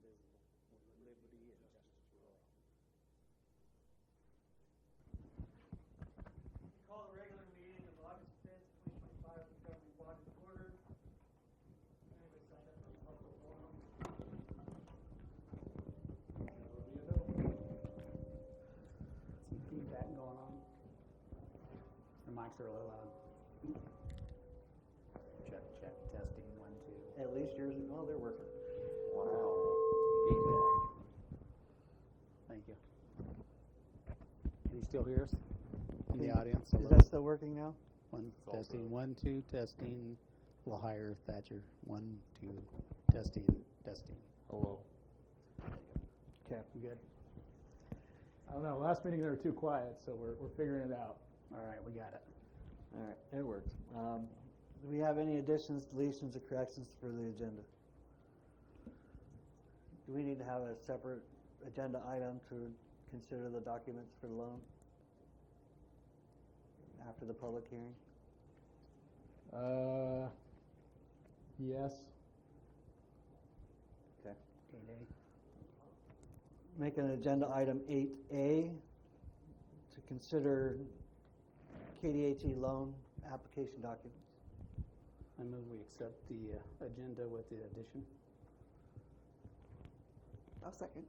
indivisible, with liberty and justice for all. Call the regular meeting of August 5th, 2025 of the governing body to order. Anybody sign up for a public forum? Some feedback going on. The mics are a little loud. Check, testing, 1, 2. At least yours, well, they're working. Wow. Feedback. Thank you. Can you still hear us in the audience? Is that still working now? One, testing, 1, 2, testing. A little higher, Thatcher. 1, 2, testing. Hello. Okay, good. I don't know. Last meeting they were too quiet, so we're figuring it out. All right, we got it. All right, it works. Do we have any additions, deletions, or corrections for the agenda? Do we need to have a separate agenda item to consider the documents for the loan after the public hearing? Yes. Okay. Okay, Make an agenda item 8A to consider KDHE loan application documents. I move we accept the agenda with the addition. I'll second.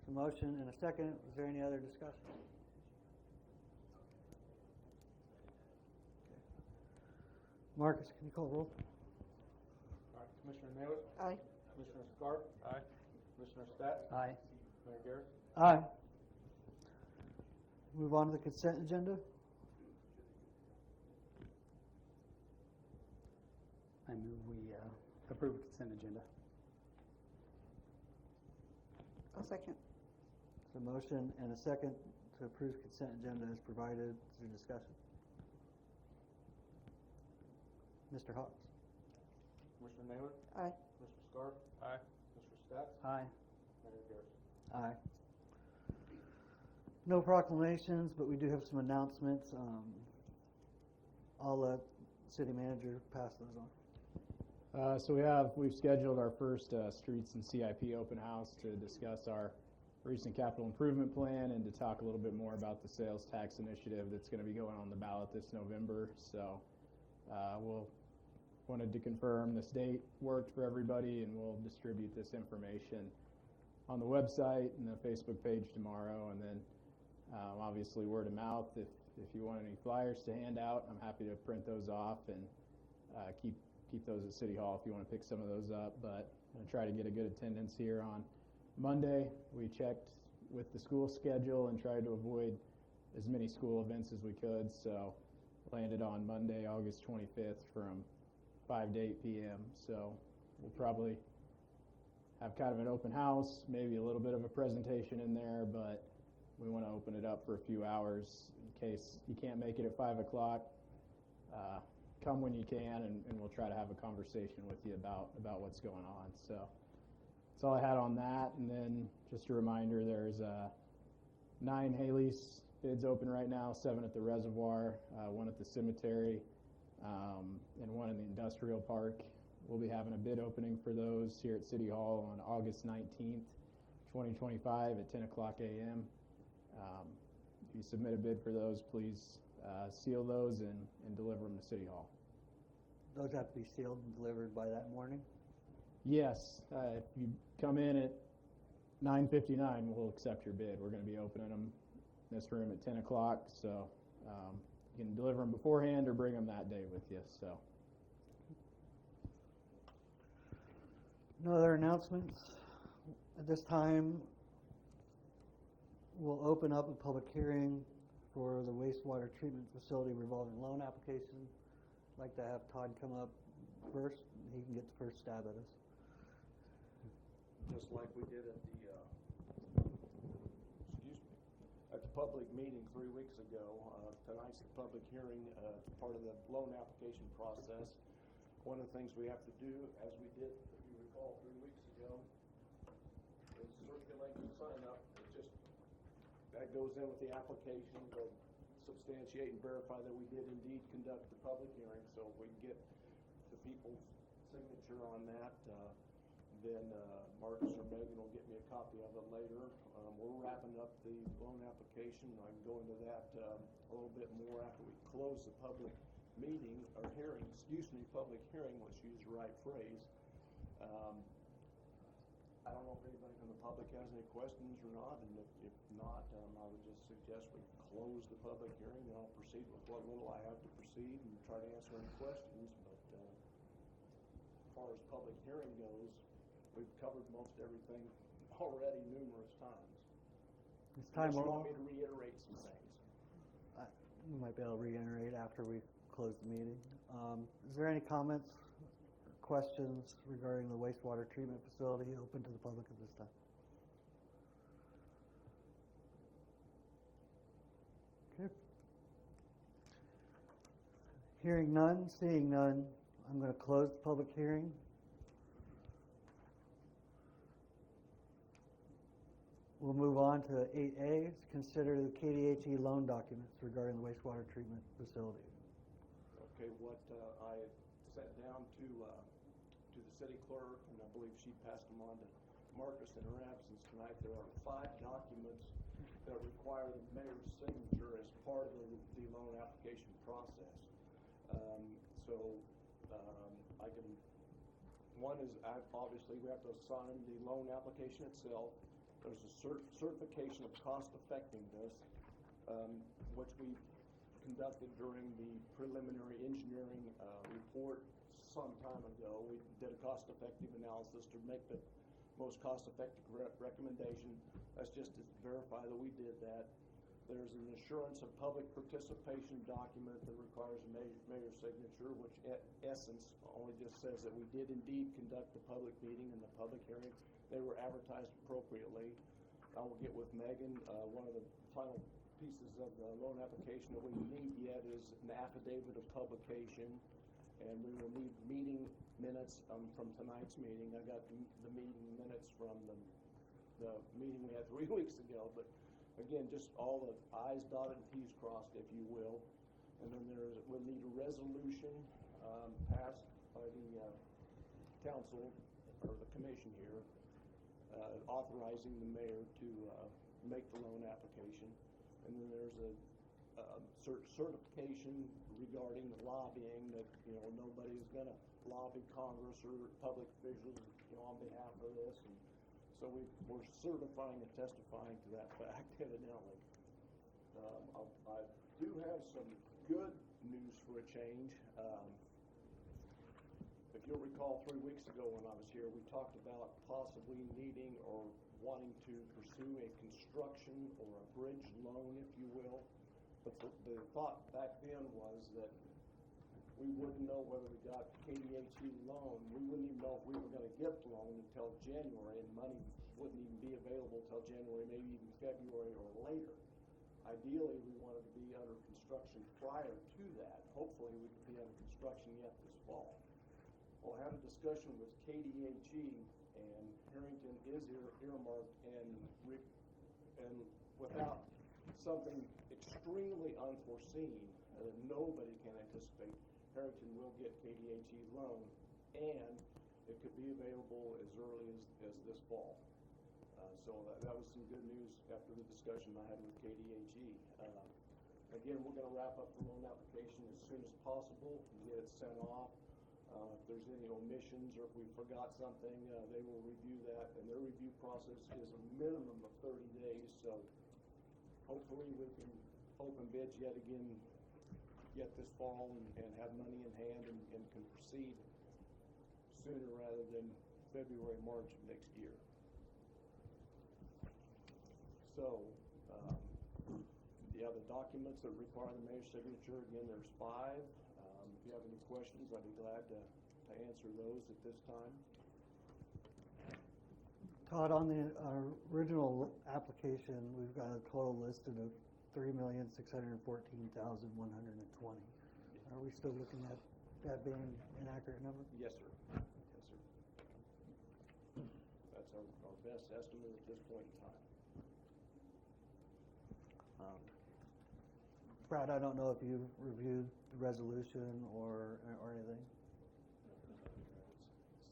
A motion and a second. Is there any other discussion? Okay. Marcus, can you call the roll? All right, Commissioner Naylor, Aye. Commissioner Scarp. Aye. Commissioner Stat. Aye. Mayor Garrett. Aye. Move on to the consent agenda. I move we approve consent agenda. I'll second. A motion and a second to approve consent agenda as provided through discussion. Mr. Hawks. Commissioner Naylor, Aye. Commissioner Scarp. Aye. Commissioner Stat. Aye. Mayor Garrett. Aye. No proclamations, but we do have some announcements. I'll let city manager pass those on. So we've scheduled our first streets and CIP open house to discuss our recent capital improvement plan and to talk a little bit more about the sales tax initiative that's going to be going on the ballot this November. So we'll wanted to confirm this date worked for everybody, and we'll distribute this information on the website and the Facebook page tomorrow, and then obviously word of mouth. If you want any flyers to hand out, I'm happy to print those off and keep those at City Hall if you want to pick some of those up. But I'm going to try to get a good attendance here on Monday. We checked with the school schedule and tried to avoid as many school events as we could, so landed on Monday, August 25th from 5 to 8 p.m. So we'll probably have kind of an open house, maybe a little bit of a presentation in there, but we want to open it up for a few hours in case you can't make it at 5 o'clock. Come when you can, and we'll try to have a conversation with you about what's going on. So that's all I had on that. And then just a reminder, there's 9 Haley's bids open right now, 7 at the reservoir, 1 at the cemetery, and 1 in the industrial park. We'll be having a bid opening for those here at City Hall on August 19th, 2025 at 10 o'clock a.m. If you submit a bid for those, please seal those and deliver them to City Hall. Those have to be sealed and delivered by that morning? Yes. If you come in at 9:59, we'll accept your bid. We're going to be opening them in this room at 10 o'clock, so you can deliver them beforehand or bring them that day with you. So. No other announcements? At this time, we'll open up a public hearing for the wastewater treatment facility revolving loan application. I'd like to have Todd come up first. He can get the first stab at us. Just like we did at the public meeting 3 weeks ago. Tonight's the public hearing, part of the loan application process. One of the things we have to do, as we did, if you recall, 3 weeks ago, is circulate and sign up. That goes in with the application to substantiate and verify that we did indeed conduct the public hearing, so we can get the people's signature on that. then Marcus or Megan will get me a copy of it later. We're wrapping up the loan application. I can go into that a little bit more after we close the public meeting, or hearing, public hearing, let's use the right phrase. I don't know if anybody from the public has any questions or not, and if not, I would just suggest we close the public hearing, and I'll proceed with what little I have to proceed and try to answer any questions. But as far as public hearing goes, we've covered most everything already numerous times. It's time Unless you we'll, want me to reiterate some things. we might be able to reiterate after we close the meeting. Is there any comments, or questions regarding the wastewater treatment facility open to the public at this time? Okay. Hearing none, seeing none, I'm going to close the public hearing. We'll move on to 8A, consider the KDHE loan documents regarding the wastewater treatment facility. Okay, what I sent down to the city clerk, and I believe she passed them on to Marcus in her absence tonight, there are 5 documents that require the mayor's signature as part of the loan application process. One is, obviously, we have to sign the loan application itself. There's a certification of cost effectiveness, which we conducted during the preliminary engineering report some time ago. We did a cost effective analysis to make the most cost effective recommendation. That's just to verify that we did that. There's an assurance of public participation document that requires a mayor's signature, which in essence only just says that we did indeed conduct the public meeting and the public hearing. They were advertised appropriately. I will get with Megan. One of the final pieces of the loan application that we need yet is an affidavit of publication, and we will need meeting minutes from tonight's meeting. I got the meeting minutes from the meeting we had 3 weeks ago, but again, just all the I's dotted and T's crossed, if you will. And then we'll need a resolution passed by the council or the commission here, authorizing the mayor to make the loan application. And then there's a certification regarding lobbying that, nobody is going to lobby Congress or public officials, on behalf of this. And so we're certifying and testifying to that fact, evidently. I do have some good news for a change. If you'll recall, 3 weeks ago when I was here, we talked about possibly needing or wanting to pursue a construction or a bridge loan, if you will. But the thought back then was that we wouldn't know whether we got KDHE loan. We wouldn't even know if we were going to get the loan until January, and money wouldn't even be available until January, maybe even February or later. Ideally, we wanted to be under construction prior to that. Hopefully, we could be under construction yet this fall. Well, I had a discussion with KDHE, and Herington is earmarked, and without something extremely unforeseen that nobody can anticipate, Herington will get KDHE loan, and it could be available as early as this fall. So that was some good news after the discussion I had with KDHE. Again, we're going to wrap up the loan application as soon as possible and get it sent off. If there's any omissions or if we forgot something, they will review that, and their review process is a minimum of 30 days. So hopefully we can open bids yet this fall and have money in hand and can proceed sooner rather than February, March of next year. So the other documents that require the mayor's signature, again, there's 5. If you have any questions, I'd be glad to answer those at this time. Todd, on the original application, we've got a total listed of $3,614,120. Are we still looking at that being an accurate number? Yes, sir. Yes, sir. That's our best estimate at this point in time. Brad, I don't know if you've reviewed the resolution or anything.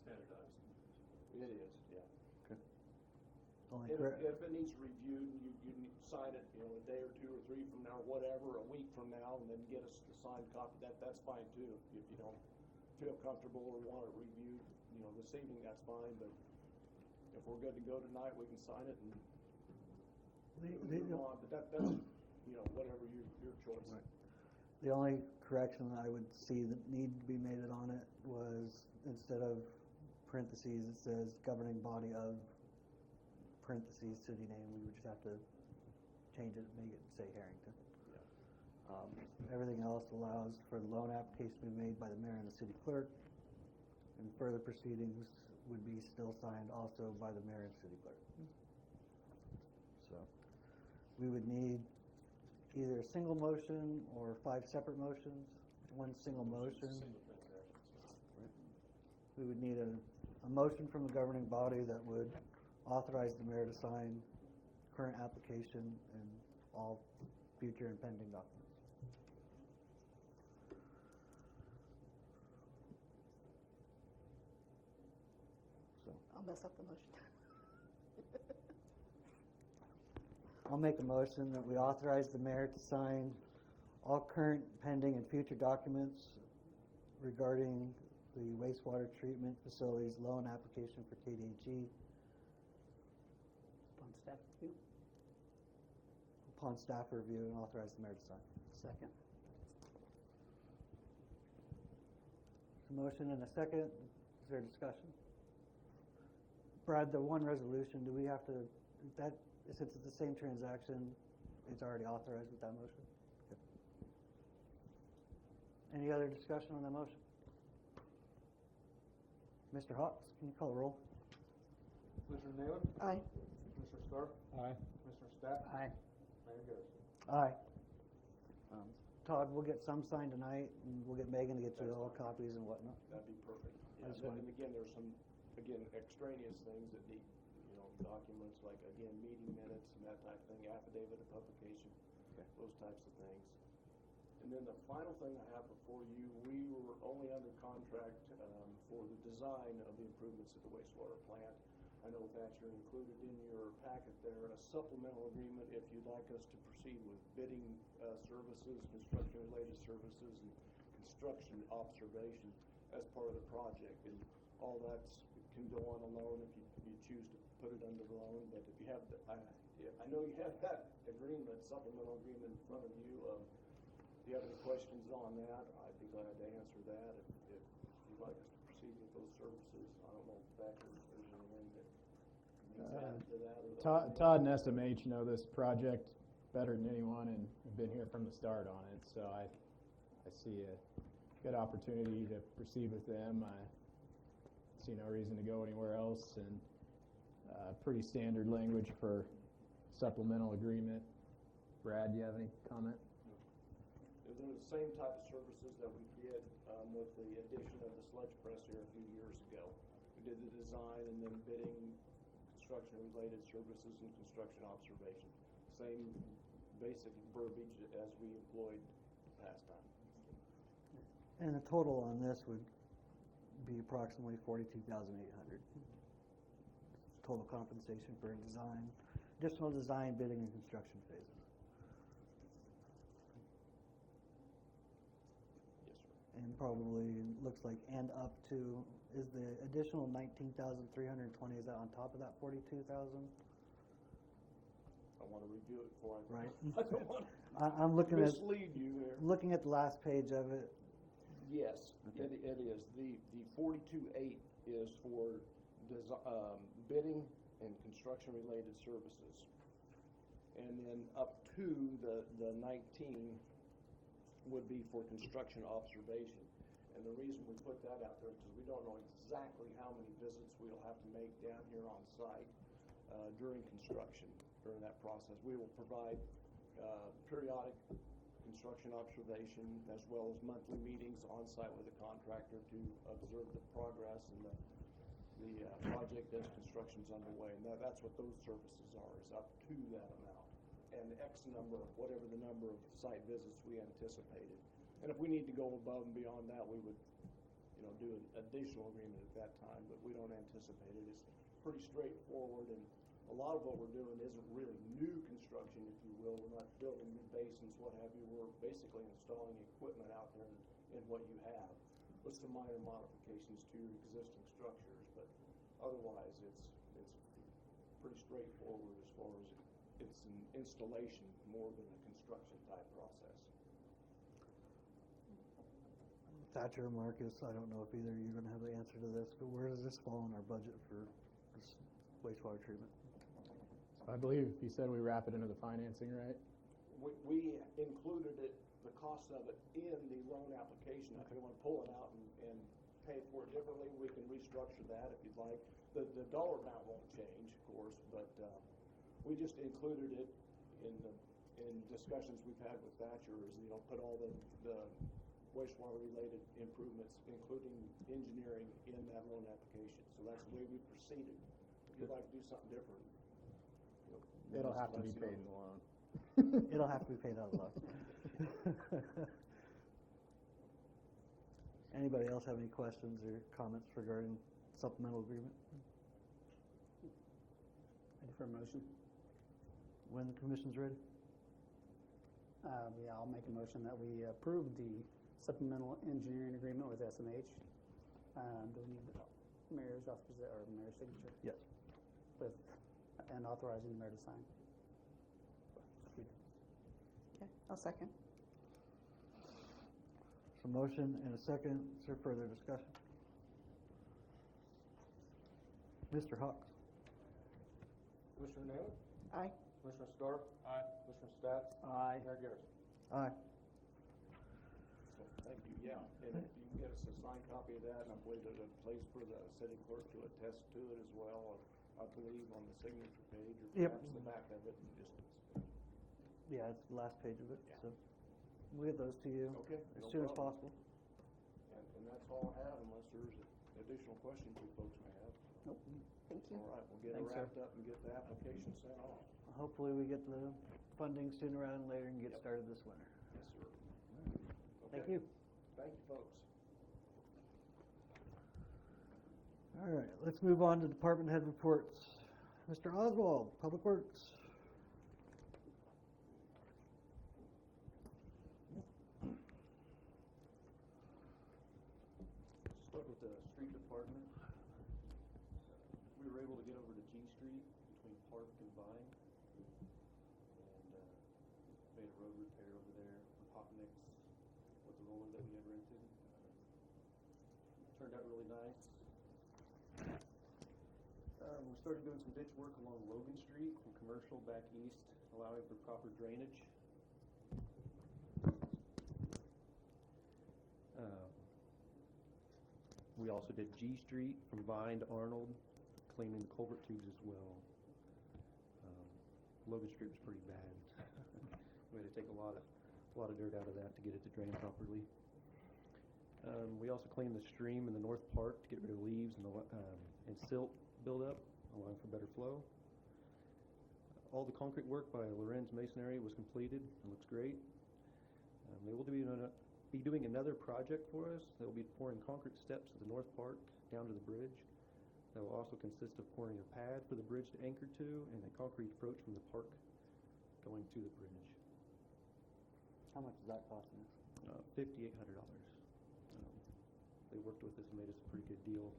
Standardized. It is. If it needs reviewed, you sign it, you know, a day or 2 or 3 from now, whatever, a week from now, and then get us the signed copy, that's fine too. If you don't feel comfortable or want it reviewed, you know, this evening, that's fine, but if we're good to go tonight, we can sign it and move on, but that's, you know, whatever your choice. Right. The only correction I would see that needed to be made on it was, instead of parentheses, it says governing body of parentheses city name. We would just have to change it, make it say Herington. Everything else allows for the loan application to be made by the mayor and the city clerk, and further proceedings would be still signed also by the mayor and city clerk. So we would need either a single motion or 5 separate motions. One single motion. We would need a motion from the governing body that would authorize the mayor to sign current application and all future and pending documents. So I'll mess up the motion. I'll make a motion that we authorize the mayor to sign all current, pending, and future documents regarding the wastewater treatment facilities loan application for KDHE upon staff review, and authorize the mayor to sign. Second. Motion and a second. Is there discussion? Brad, the one resolution, do we have to, that, since it's the same transaction, it's already authorized with that motion? Okay. Any other discussion on that motion? Mr. Hawks, can you call the roll? Commissioner Naylor? Aye. Commissioner Stark? Aye. Commissioner Stapp? Aye. Mayor Garrison? Aye. Todd, we'll get some signed tonight, and we'll get Megan to get you all copies and whatnot. That'd be perfect. I Yeah, just wanted- and again, there's some, extraneous things that need, you know, documents, like, again, meeting minutes and that type of thing, affidavit of publication, those types of things. And then the final thing I have before you, we were only under contract for the design of the improvements at the wastewater plant. I know Thatcher included in your packet there a supplemental agreement if you'd like us to proceed with bidding services, construction-related services, and construction observation as part of the project. And all that's can go on a loan if you choose to put it under the loan. But if you have, I know you have that agreement, supplemental agreement in front of you. If you have any questions on that, I'd be glad to answer that. If you'd like us to proceed with those services, I don't know if Thatcher, if there's anything that needs added to that. Or Todd and SMH know this project better than anyone and have been here from the start on it, so I see a good opportunity to proceed with them. I see no reason to go anywhere else, and pretty standard language for supplemental agreement. Brad, do you have any comment? They're the same type of services that we did with the addition of the sludge press here a few years ago. We did the design and then bidding, construction-related services, and construction observation. Same basic verbiage as we employed past time. And the total on this would be approximately $42,800. Total compensation for design, additional design, bidding, and construction phases. Yes, sir. And probably looks like, and up to, is the additional 19,320, is that on top of that 42,000? I want to review it before I. Right. I don't want I'm to looking at, mislead you here. looking at the last page of it. Yes, Okay. it is. The 42.8 is for bidding and construction-related services. And then up to the 19 would be for construction observation. And the reason we put that out there is because we don't know exactly how many visits we'll have to make down here on site during construction, during that process. We will provide periodic construction observation as well as monthly meetings on site with the contractor to observe the progress and the project as construction's underway. And that's what those services are, is up to that amount. And X number, whatever the number of site visits we anticipated. And if we need to go above and beyond that, we would, do an additional agreement at that time, but we don't anticipate it. It's pretty straightforward, and a lot of what we're doing isn't really new construction, if you will. We're not building new basins, what have you. We're basically installing equipment out there in what you have, with some minor modifications to your existing structures, but otherwise it's pretty straightforward as far as it's an installation more than a construction type process. Thatcher, Marcus, I don't know if either of you are gonna have the answer to this, but where does this fall in our budget for this wastewater treatment? I believe you said we wrap it into the financing, right? We included it, the cost of it, in the loan application. If you want to pull it out and pay for it differently, we can restructure that if you'd like. The dollar amount won't change, of course, but we just included it in discussions we've had with Thatcher, is, you know, put all the wastewater related improvements, including engineering, in that loan application. So that's the way we proceeded. If you'd like to do something different, you know, It'll have to be let us paid in know. the loan. It'll have to be paid out of luck. Anybody else have any questions or comments regarding supplemental agreement? Ready for a motion? When the commission's ready? Yeah, I'll make a motion that we approve the supplemental engineering agreement with SMH. Do we need the mayor's office or mayor's signature? Yes. With, and authorizing the mayor to sign. Okay, I'll second. So motion and a second. Is there further discussion? Mr. Hawks? Commissioner Naylor? Aye. Commissioner Stark? Aye. Commissioner Stats? Aye. Mayor Garrison? Aye. So, thank you, yeah. And if you can get us a signed copy of that, and I believe there's a place for the city clerk to attest to it as well, I believe on the signature page, or Yep. perhaps the back of it, and just, Yeah, it's the last page of it, Yeah. so we'll get those to you okay. as no soon as problem. possible. And that's all I have, unless there's additional questions you folks may have. Nope. Thank you. All right, we'll get it Thanks, sir. wrapped up and get the application sent off. Hopefully we get the funding sooner rather than later and get Yep. started this winter. Yes, sir. Thank Okay. you. Thank you, folks. All right, let's move on to department head reports. Mr. Oswald, Public Works. Start with the street department. We were able to get over to G Street between Park and Vine, and made a road repair over there with hot mix with the roller that we had rented. Turned out really nice. We started doing some ditch work along Logan Street from Commercial back east, allowing for proper drainage. We also did G Street from Vine to Arnold, cleaning the culvert tubes as well. Logan Street was pretty bad. We had to take a lot of dirt out of that to get it to drain properly. We also cleaned the stream in the North Park to get rid of leaves and silt buildup, allowing for better flow. All the concrete work by Lorenz Masonry was completed. It looks great. They will be doing another project for us. They'll be pouring concrete steps at the North Park down to the bridge. That will also consist of pouring a pad for the bridge to anchor to and a concrete approach from the park going to the bridge. How much is that costing us? $5,800. They worked with us and made us a pretty good deal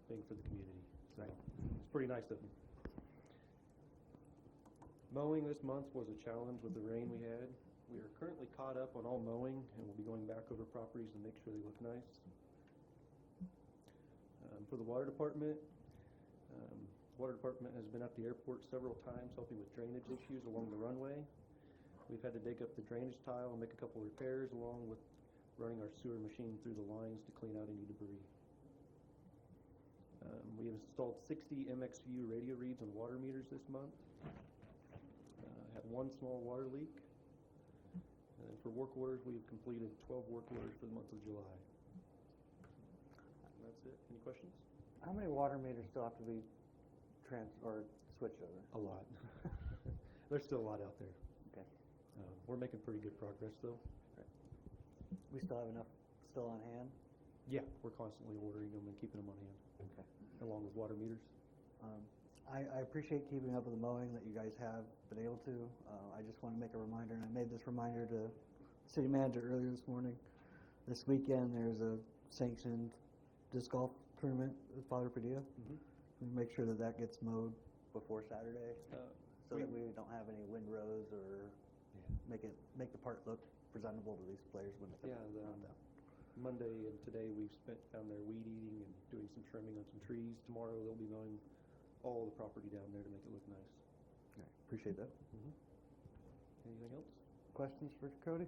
thing for the community. So it's pretty nice of them. Mowing this month was a challenge with the rain we had. We are currently caught up on all mowing, and we'll be going back over properties to make sure they look nice. For the water department has been at the airport several times helping with drainage issues along the runway. We've had to dig up the drainage tile and make a couple repairs along with running our sewer machine through the lines to clean out any debris. We have installed 60 MXVU radio reads on water meters this month. Had one small water leak. And for work orders, we have completed 12 work orders for the month of July. And that's it. Any questions? How many water meters still have to be switched over? A lot. There's still a lot out there. Okay. We're making pretty good progress, though. We still have enough still on hand? Yeah, we're constantly ordering them and keeping them on hand, Okay. along with water meters. I appreciate keeping up with the mowing that you guys have been able to. I just want to make a reminder, and I made this reminder to city manager earlier this morning. This weekend, there's a sanctioned disc golf tournament with Father Padilla. We make sure that that gets mowed before Saturday, so that we don't have any windrows or make the park look presentable to these players when they come out. Monday and today we've spent down there weed eating and doing some trimming on some trees. Tomorrow they'll be mowing all the property down there to make it look nice. All right, appreciate that. Anything else? Questions for Cody?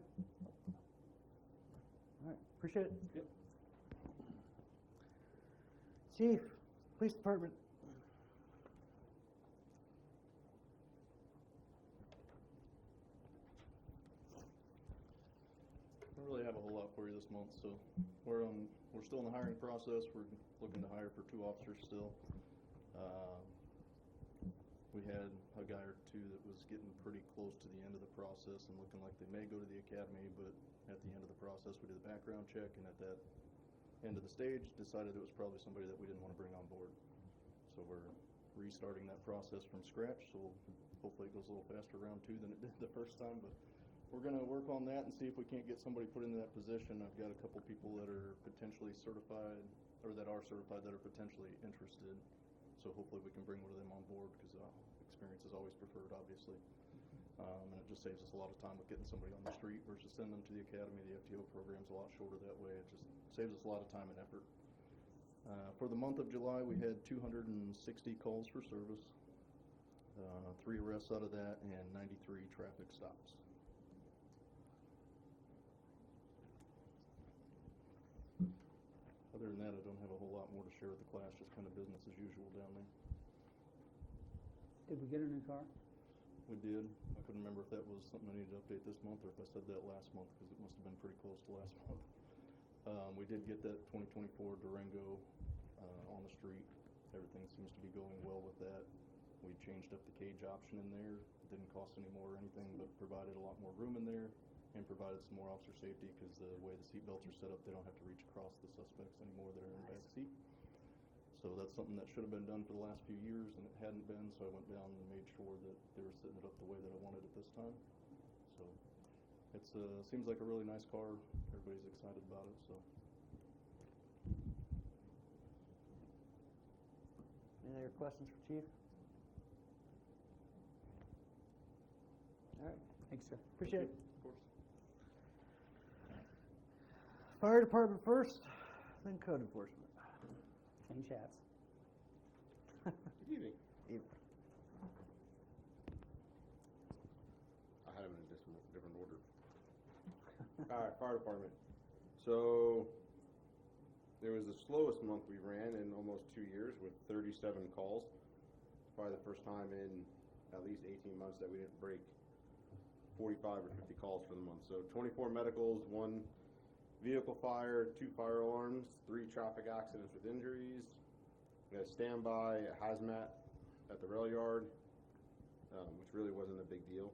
All right, appreciate it. Yep. Chief, Police Department. Don't really have a whole lot for you this month, so we're still in the hiring process. We're looking to hire for 2 officers still. We had a guy or 2 that was getting pretty close to the end of the process and looking like they may go to the academy, but at the end of the process, we did a background check, and at that end of the stage, decided it was probably somebody that we didn't want to bring on board. So we're restarting that process from scratch, so hopefully it goes a little faster round 2 than it did the first time, but we're going to work on that and see if we can't get somebody put into that position. I've got a couple people that are potentially certified, or that are certified, that are potentially interested. So hopefully we can bring one of them on board, because experience is always preferred, obviously. And it just saves us a lot of time with getting somebody on the street versus sending them to the academy. The FTO program's a lot shorter that way. It just saves us a lot of time and effort. For the month of July, we had 260 calls for service, 3 arrests out of that, and 93 traffic stops. Other than that, I don't have a whole lot more to share with the class, just kind of business as usual down there. Did we get a new car? We did. I couldn't remember if that was something I needed to update this month or if I said that last month, because it must have been pretty close to last month. We did get that 2024 Durango on the street. Everything seems to be going well with that. We changed up the cage option in there. Didn't cost any more or anything, but provided a lot more room in there and provided some more officer safety, because the way the seat belts are set up, they don't have to reach across the suspects anymore that are in the back seat. So that's something that should have been done for the last few years, and it hadn't been, so I went down and made sure that they were setting it up the way that I wanted it this time. So it seems like a really nice car. Everybody's excited about it. So. Any other questions for Chief? All right, Thanks, sir. appreciate it. Of course. Fire Department first, then code enforcement. Change hats. Good evening. Evening. I had them in a different order. All right, fire department. So it was the slowest month we ran in almost 2 years, with 37 calls. Probably the first time in at least 18 months that we didn't break 45 or 50 calls for the month. So 24 medicals, 1 vehicle fire, 2 fire alarms, 3 traffic accidents with injuries. We had a standby, a hazmat at the rail yard, which really wasn't a big deal.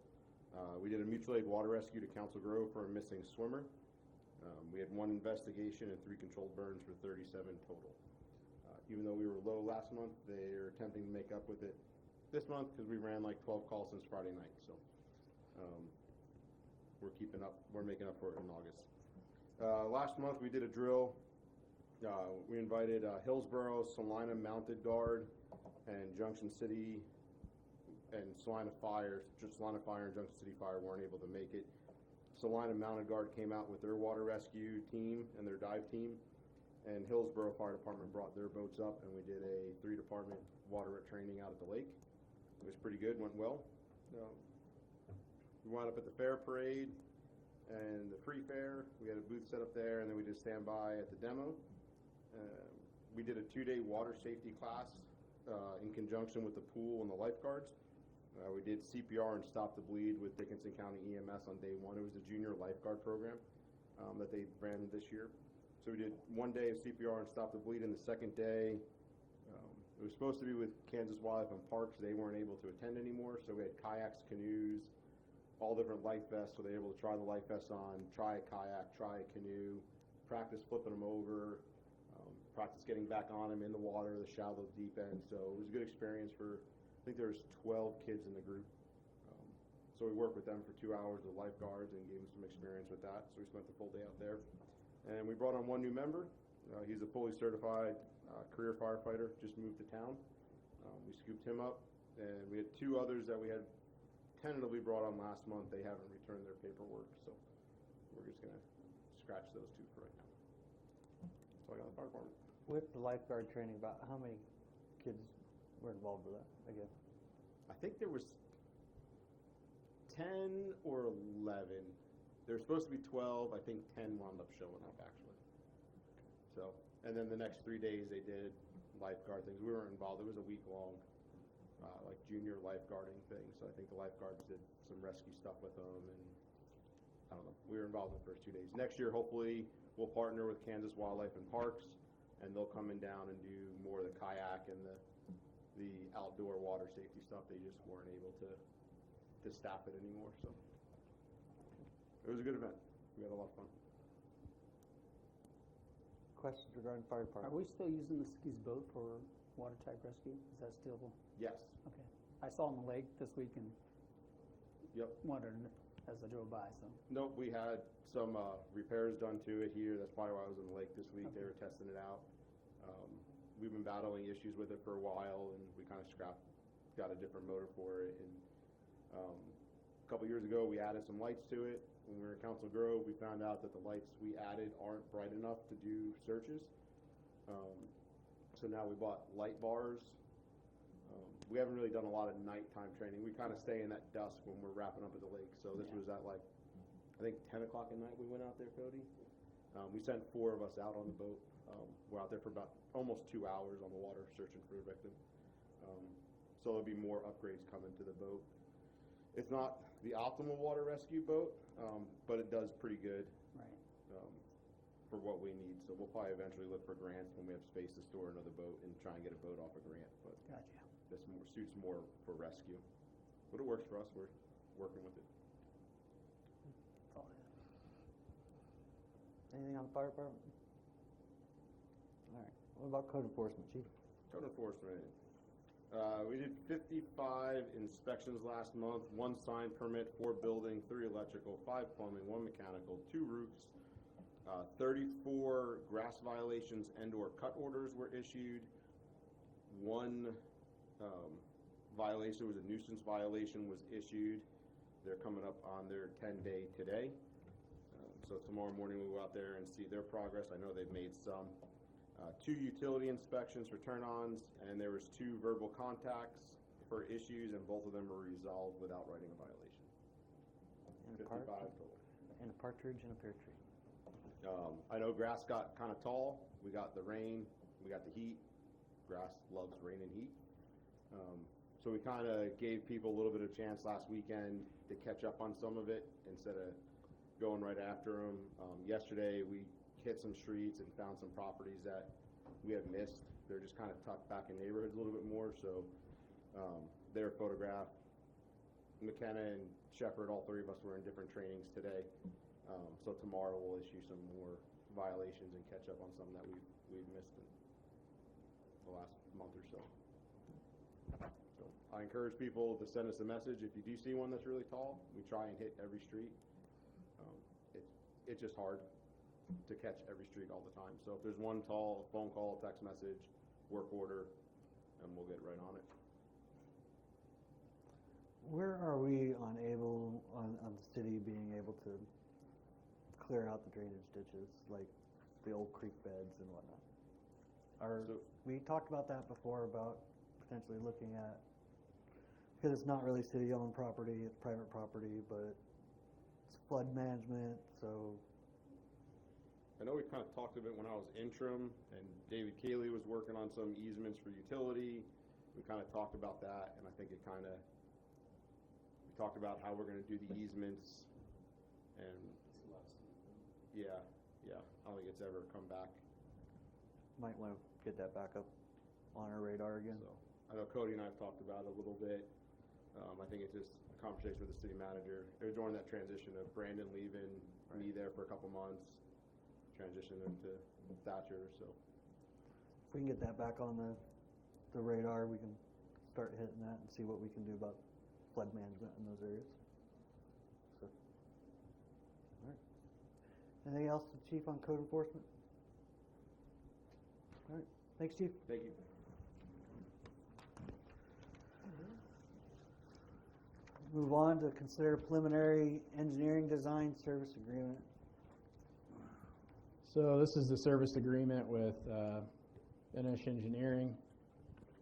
We did a mutual aid water rescue to Council Grove for a missing swimmer. We had 1 investigation and 3 controlled burns for 37 total. Even though we were low last month, they are attempting to make up with it this month, because we ran like 12 calls since Friday night. So we're keeping up. We're making up for it in August. Last month we did a drill. We invited Hillsborough, Salina Mounted Guard, and Junction City and Salina Fire. Just Salina Fire and Junction City Fire weren't able to make it. Salina Mounted Guard came out with their water rescue team and their dive team, and Hillsborough Fire Department brought their boats up, and we did a 3-department water training out at the lake. It was pretty good, went well. We wound up at the fair parade and the pre-fair. We had a booth set up there, and then we did standby at the demo. We did a 2-day water safety class in conjunction with the pool and the lifeguards. We did CPR and stop the bleed with Dickinson County EMS on day 1. It was the junior lifeguard program that they ran this year. So we did 1 day of CPR and stop the bleed, and the second day it was supposed to be with Kansas Wildlife and Parks. They weren't able to attend anymore, so we had kayaks, canoes, all different life vests, so they were able to try the life vests on, try a kayak, try a canoe, practice flipping them over, practice getting back on them in the water, the shallow deep end. So it was a good experience for, I think there was 12 kids in the group. So we worked with them for 2 hours with lifeguards and gave them some experience with that. So we spent the full day out there. And we brought on one new member. He's a fully certified career firefighter, just moved to town. We scooped him up. And we had 2 others that we had tentatively brought on last month. They haven't returned their paperwork. So we're just going to scratch those 2 for right now. So I got the fire department. With the lifeguard training, about how many kids were involved with that again? I think there was 10 or 11. There were supposed to be 12. I think 10 wound up showing up actually. So, and then the next 3 days they did lifeguard things. We weren't involved. It was a week long, like junior lifeguarding thing. So I think the lifeguards did some rescue stuff with them, and I don't know. We were involved in the first 2 days. Next year, hopefully, we'll partner with Kansas Wildlife and Parks, and they'll come in down and do more of the kayak and the outdoor water safety stuff. They just weren't able to staff it anymore. So it was a good event. We had a lot of fun. Questions regarding fire Are department? we still using the skis boat for water type rescue? Is that still? Yes. Okay. I saw on the lake this week and Yep. wondered as I drove by, so. Nope, we had some repairs done to it here. That's probably why I was in the lake this week. They were testing it out. We've been battling issues with it for a while, and we kind of got a different motor for it. And a couple years ago, we added some lights to it. When we were in Council Grove, we found out that the lights we added aren't bright enough to do searches. So now we bought light bars. We haven't really done a lot of nighttime training. We kind of stay in that dusk when we're wrapping up at the lake. So this was at like, I think 10 o'clock at night we went out there, Cody. We sent 4 of us out on the boat. We're out there for about almost 2 hours on the water searching for a victim. So there'll be more upgrades coming to the boat. It's not the optimal water rescue boat, but it does pretty good. Right. For what we need. So we'll probably eventually look for grants when we have space to store another boat and try and get a boat off a grant. But Gotcha. this suits more for rescue. But it works for us. We're working with it. That's all I have. Anything on the fire department? All right. What about code enforcement, chief? Code enforcement. We did 55 inspections last month, 1 sign permit, 4 building, 3 electrical, 5 plumbing, 1 mechanical, 2 roofs, 34 grass violations and or cut orders were issued. 1 violation was a nuisance violation was issued. They're coming up on their 10-day today. So tomorrow morning we go out there and see their progress. I know they've made some. 2 utility inspections for turn-ons, and there was 2 verbal contacts for issues, and both of them were resolved without writing a violation. And a 55 partridge, total. and a partridge and a pear tree. I know grass got kind of tall. We got the rain, we got the heat. Grass loves rain and heat. So we kind of gave people a little bit of chance last weekend to catch up on some of it instead of going right after them. Yesterday we hit some streets and found some properties that we had missed. They're just kind of tucked back in neighborhoods a little bit more. So they're photographed. McKenna and Shepherd, all 3 of us were in different trainings today. So tomorrow we'll issue some more violations and catch up on some that we've missed in the last month or so. So I encourage people to send us a message. If you do see one that's really tall, we try and hit every street. It's just hard to catch every street all the time. So if there's one tall, phone call, text message, work order, and we'll get right on it. Where are we on the city being able to clear out the drainage ditches, like the old creek beds and whatnot? We talked about that before, about potentially looking at, because it's not really city-owned property, it's private property, but it's flood management, so. I know we kind of talked a bit when I was interim, and David Cayley was working on some easements for utility. We kind of talked about that, and I think we talked about how we're going to do the easements, and yeah, I don't think it's ever come back. Might want to get that back up on our radar again. So I know Cody and I have talked about it a little bit. I think it's just a conversation with the city manager. It was during that transition of Brandon leaving, me there for a couple months, transitioning into Thatcher. So if we can get that back on the radar, we can start hitting that and see what we can do about flood management in those areas. So, all right. Anything else, Chief, on code enforcement? All right, thanks, Chief. Thank you. Move on to consider preliminary engineering design service agreement. So this is the service agreement with Finish Engineering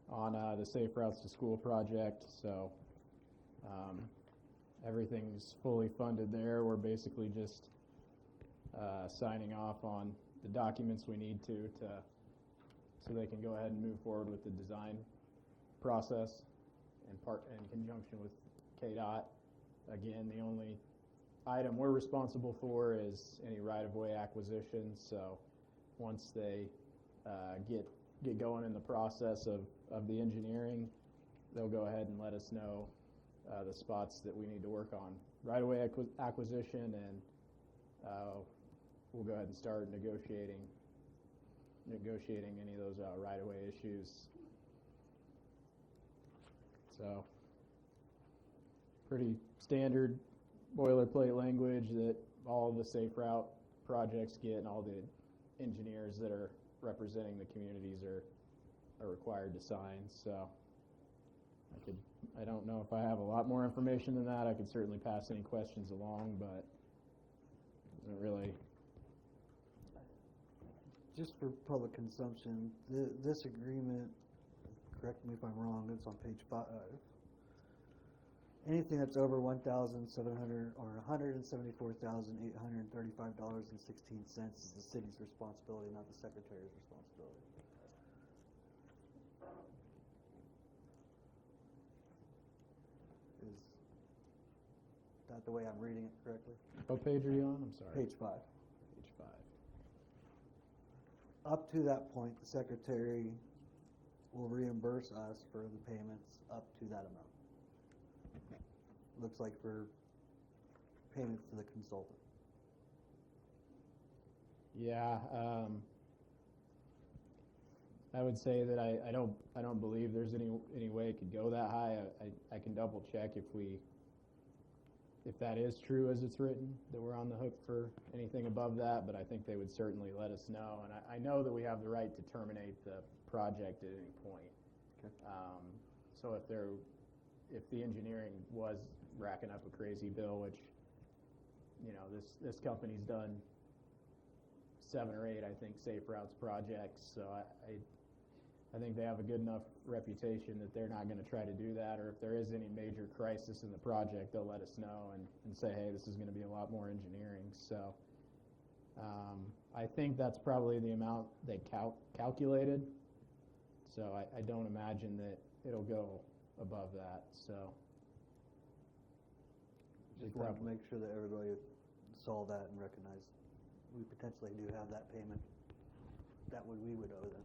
on the Safe Routes to School project. So everything's fully funded there. We're basically just signing off on the documents we need to so they can go ahead and move forward with the design process in conjunction with KDOT. Again, the only item we're responsible for is any right-of-way acquisition. So once they get going in the process of the engineering, they'll go ahead and let us know the spots that we need to work on right-of-way acquisition, and we'll go ahead and start negotiating any of those right-of-way issues. So pretty standard boilerplate language that all the safe route projects get, and all the engineers that are representing the communities are required to sign. So I don't know if I have a lot more information than that. I could certainly pass any questions along, but doesn't really. Just for public consumption, this agreement, correct me if I'm wrong, it's on page 5. Anything that's over $1,700 or $174,835.16 is the city's responsibility, not the secretary's responsibility. Is that the way I'm reading it correctly? What page are you on? I'm sorry. Page 5. Page 5. Up to that point, the secretary will reimburse us for the payments up to that amount. Looks like for payments to the consultant. Yeah, I would say that I don't believe there's any way it could go that high. I can double check if that is true as it's written, that we're on the hook for anything above that, but I think they would certainly let us know. And I know that we have the right to terminate the project at any point. Okay. So if the engineering was racking up a crazy bill, which, you know, this company's done 7 or 8, I think, safe routes projects. So I think they have a good enough reputation that they're not going to try to do that. Or if there is any major crisis in the project, they'll let us know and say, hey, this is going to be a lot more engineering. So I think that's probably the amount they calculated. So I don't imagine that it'll go above that. So Just wanted to make sure that everybody saw that and recognized we potentially do have that payment that we would owe them.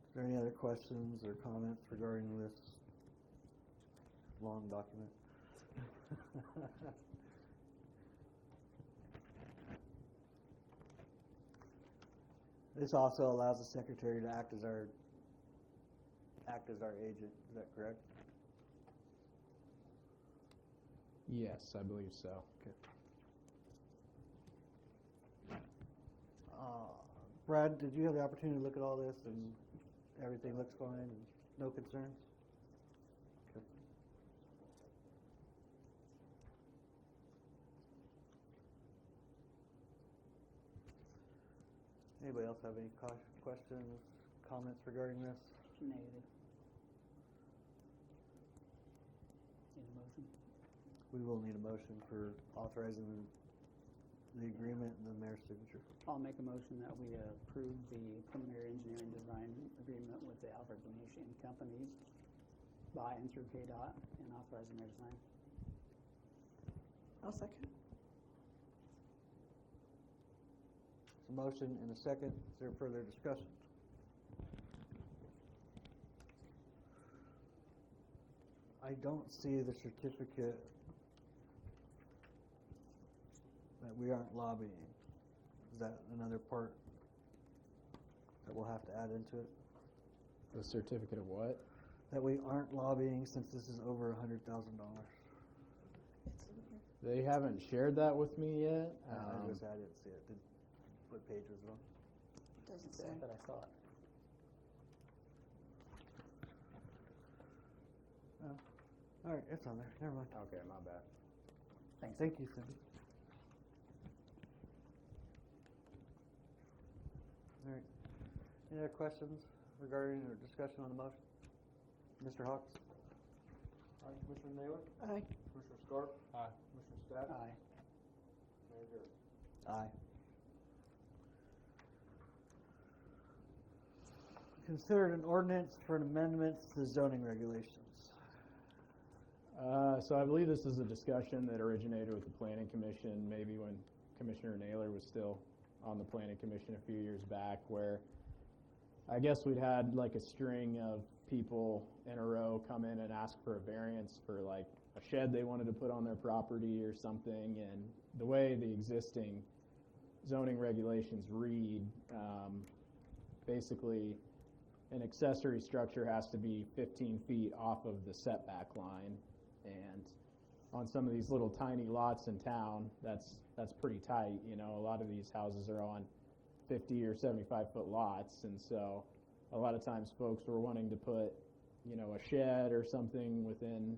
Is there any other questions or comments regarding this long document? This also allows the secretary to act as our agent. Is that correct? yes, I believe so. Okay. Brad, did you have the opportunity to look at all this and everything looks fine and no concerns? Okay. Anybody else have any questions, comments regarding this? Negative. Need a motion? We will need a motion for authorizing the agreement and the mayor's signature. I'll make a motion that we approve the preliminary engineering design agreement with the Alfred Venetian Companies by and through KDOT and authorize the mayor to sign. I'll second. A motion and a second. Is there further discussion? I don't see the certificate that we aren't lobbying. Is that another part that we'll have to add into it? The certificate of what? That we aren't lobbying since this is over $100,000. It's in here. They haven't shared that with me yet. I didn't see it. What page was it on? Doesn't Say say. that I saw it. All right, it's on there. Never mind. Okay, my bad. Thanks. Thank you, Cindy. All right. Any other questions regarding or discussion on the motion? Mr. Hawks? Aye, Commissioner Naylor? Aye. Commissioner Scarp? Aye. Commissioner Stat? Aye. Mayor Garrett. Aye. Considered an ordinance for an amendment to the zoning regulations. So I believe this is a discussion that originated with the Planning Commission, maybe when Commissioner Naylor was still on the Planning Commission a few years back, where I guess we'd had like a string of people in a row come in and ask for a variance for like a shed they wanted to put on their property or something, and the way the existing zoning regulations read, basically an accessory structure has to be 15 feet off of the setback line, and on some of these little tiny lots in town, that's pretty tight. You know, a lot of these houses are on 50 or 75 foot lots, and so a lot of times folks were wanting to put, you know, a shed or something within,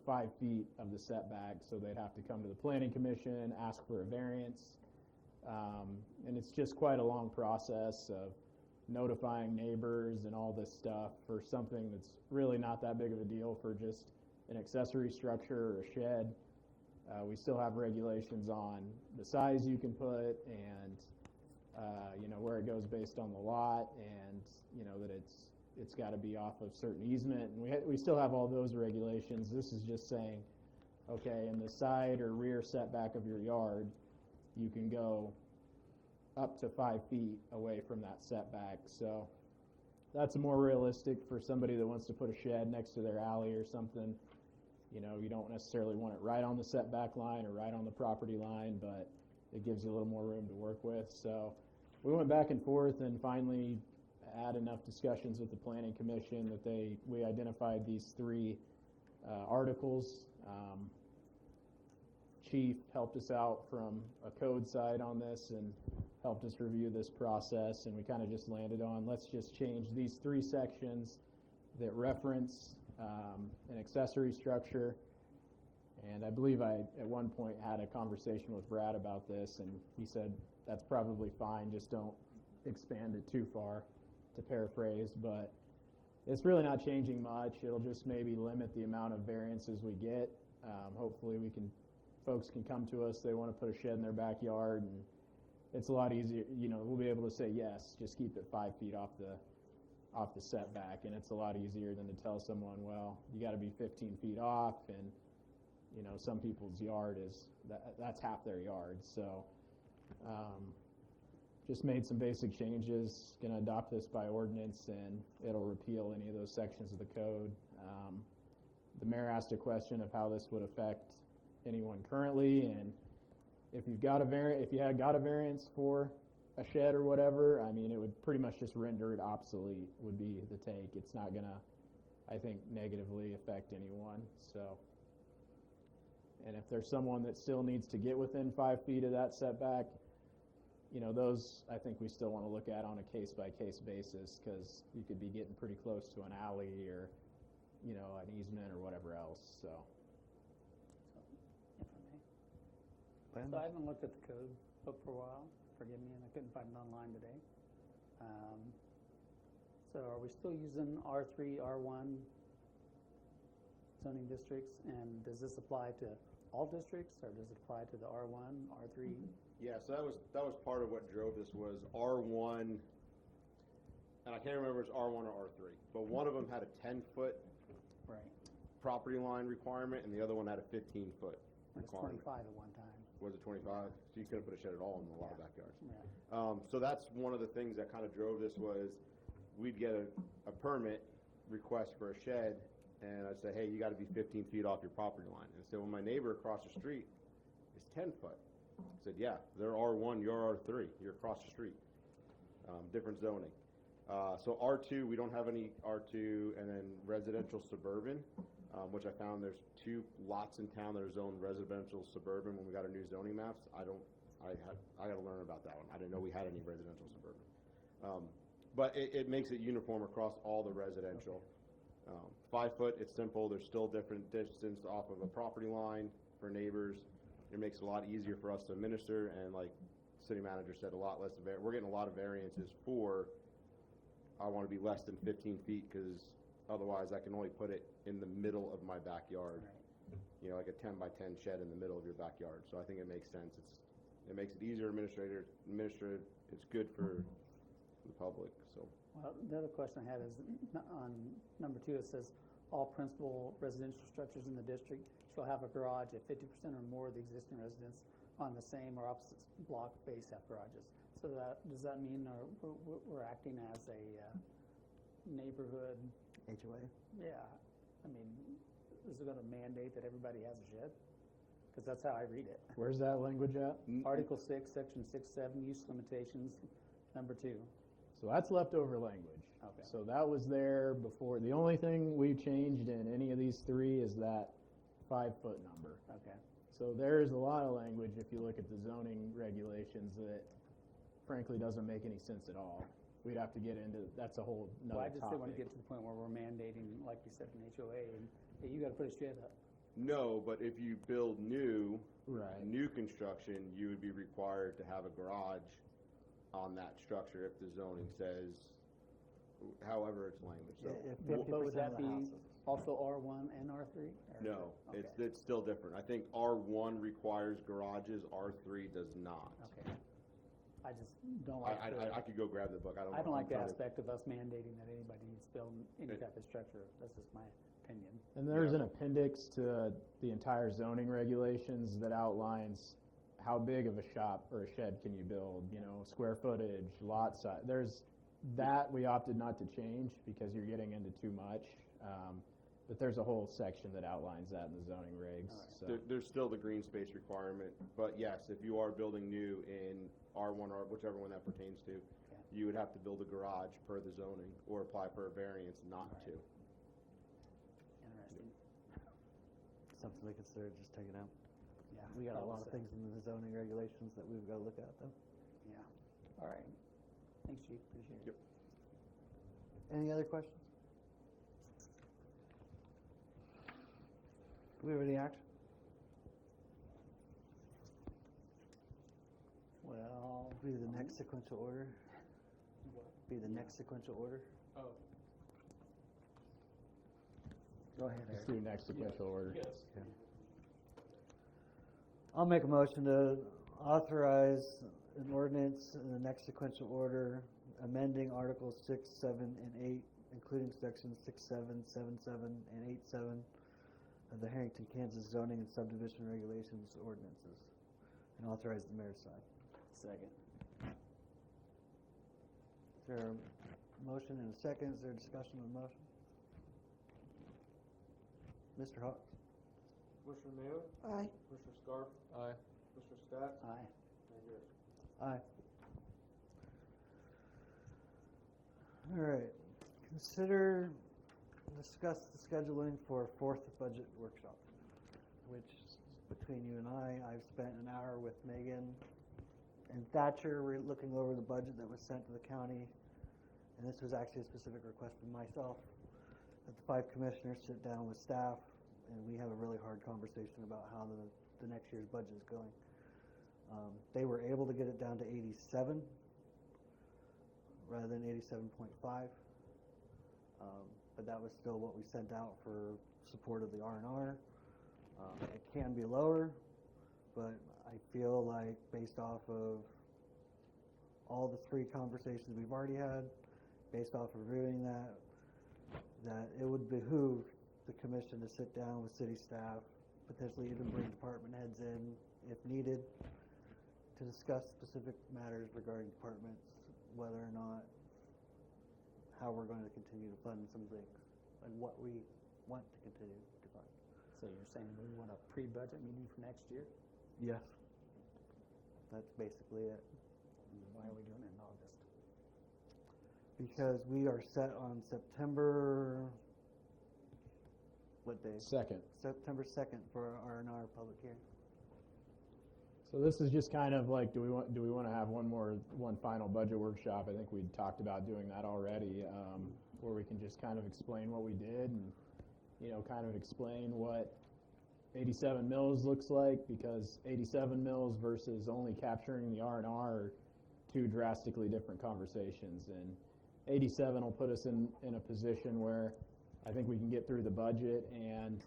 5 feet of the setback, so they'd have to come to the Planning Commission, ask for a variance, and it's just quite a long process of notifying neighbors and all this stuff for something that's really not that big of a deal for just an accessory structure or a shed. We still have regulations on the size you can put and where it goes based on the lot, and that it's got to be off of certain easement, and we still have all those regulations. This is just saying, okay, in the side or rear setback of your yard, you can go up to 5 feet away from that setback. So that's more realistic for somebody that wants to put a shed next to their alley or something. You don't necessarily want it right on the setback line or right on the property line, but it gives you a little more room to work with. So we went back and forth and finally had enough discussions with the Planning Commission that we identified these three articles. Chief helped us out from a code side on this and helped us review this process, and we kind of just landed on, let's just change these three sections that reference an accessory structure. And I believe I at one point had a conversation with Brad about this, and he said that's probably fine, just don't expand it too far, to paraphrase. But it's really not changing much. It'll just maybe limit the amount of variances we get. Hopefully folks can come to us, they want to put a shed in their backyard, and it's a lot easier, we'll be able to say, yes, just keep it 5 feet off the setback, and it's a lot easier than to tell someone, well, you got to be 15 feet off, and some people's yard that's half their yard. So just made some basic changes, going to adopt this by ordinance, and it'll repeal any of those sections of the code. The mayor asked a question of how this would affect anyone currently, and if you had got a variance for a shed or whatever, I mean, it would pretty much just render it obsolete, would be the take. It's not going to, I think, negatively affect anyone. So, and if there's someone that still needs to get within 5 feet of that setback, those I think we still want to look at on a case-by-case basis, because you could be getting pretty close to an alley or, an easement or whatever else. So. If I may. So I haven't looked at the code book for a while. Forgive me, and I couldn't find it online today. So are we still using R3, R1 zoning districts? And does this apply to all districts, or does it apply to the R1, R3? Yeah, so that was part of what drove this was R1, and I can't remember if it's R1 or R3, but one of them had a 10-foot Right. property line requirement, and the other one had a 15-foot It was requirement. 25 at one time. Was it 25? So you couldn't put a shed at all in a lot of backyards. Yeah. So that's one of the things that kind of drove this was we'd get a permit request for a shed, and I'd say, hey, you got to be 15 feet off your property line. And so when my neighbor across the street is 10 foot, I said, yeah, they're R1, you're R3, you're across the street. Different zoning. So R2, we don't have any R2, and then residential suburban, which I found there's 2 lots in town that are zoned residential suburban when we got our new zoning maps. I gotta learn about that one. I didn't know we had any residential suburban. But it makes it uniform across all the residential. 5 foot, it's simple. There's still different distance off of a property line for neighbors. It makes it a lot easier for us to administer, and like city manager said, a lot less, we're getting a lot of variances for, I want to be less than 15 feet, because otherwise I can only put it in the middle of my backyard. Right. You know, like a 10 by 10 shed in the middle of your backyard. So I think it makes sense. It makes it easier administrative. It's good for the public, so. Well, the other question I had is on number 2, it says all principal residential structures in the district shall have a garage if 50% or more of the existing residents on the same or opposite block base have garages. So does that mean we're acting as a neighborhood? HOA. Yeah. I mean, is it going to mandate that everybody has a shed? Because that's how I read it. Where's that language at? Article 6, Section 6.7, use limitations, number 2. So that's leftover language. Okay. So that was there before. The only thing we changed in any of these 3 is that 5-foot number. Okay. So there's a lot of language, if you look at the zoning regulations, that frankly doesn't make any sense at all. We'd have to get into, that's a whole Well, I nother just didn't want to topic. get to the point where we're mandating, like you said, an HOA, and hey, you got to put a shed up. No, but if you build new Right. construction, you would be required to have a garage on that structure if the zoning says, however it's language. So, If But 50% would that of the be houses. also R1 and R3? Or- no, Okay. it's still different. I think R1 requires garages, R3 does not. Okay. I just don't like I could go grab the book. I don't know. I don't like the I'm trying to- aspect of us mandating that anybody needs to build any type of structure. That's just my opinion. And there's Yeah. an appendix to the entire zoning regulations that outlines how big of a shop or a shed can you build, you know, square footage, lot size. There's that we opted not to change because you're getting into too much. But there's a whole section that outlines that in the zoning regs. All right. So. There's still the green space requirement, but yes, if you are building new in R1 or whichever one that pertains to, you would have to build a garage per the zoning or apply for a variance not All right. to. Interesting. Something to consider, just take it out. Yeah. We got a probably lot of so. things in the zoning regulations that we've got to look at, though. Yeah. All right. Thanks, Chief. Appreciate it. Yep. Any other questions? Do we have any action? Well, Be the next sequential order? Be the next sequential order? go ahead, Let's Eric. do next sequential order. I'll make a motion to authorize an ordinance in the next sequential order, amending Articles 6, 7, and 8, including Sections 6, 7, 7, 7, and 8, 7 of the Herington, Kansas zoning and subdivision regulations ordinances, and authorize the mayor's sign. Second. Is there a motion and a second? Is there discussion on the motion? Mr. Hawks? Commissioner Naylor? Aye. Commissioner Scarf? Aye. Commissioner Scott? Aye. Mayor Garrett. Aye. All right. Consider, discuss the scheduling for a 4th budget workshop, which between you and I've spent an hour with Megan and Thatcher. We're looking over the budget that was sent to the county, and this was actually a specific request from myself, that the 5 commissioners sit down with staff and we have a really hard conversation about how the next year's budget is going. They were able to get it down to 87 rather than 87.5, but that was still what we sent out for support of the R&R. It can be lower, but I feel like based off of all the 3 conversations we've already had, based off of reviewing that it would behoove the commission to sit down with city staff, potentially even bring department heads in if needed, to discuss specific matters regarding departments, whether or not, how we're going to continue to fund some things, and what we want to continue to fund. So you're saying we want a pre-budget meeting for next year? Yes. That's basically it. Why are we doing it in August? Because we are set on September, what day? Second. September 2nd for our R&R public hearing. So this is just kind of like, do we want to have one final budget workshop? I think we talked about doing that already, where we can just kind of explain what we did and, kind of explain what 87 mills looks like, because 87 mills versus only capturing the R&R are two drastically different conversations. And 87 will put us in a position where I think we can get through the budget and,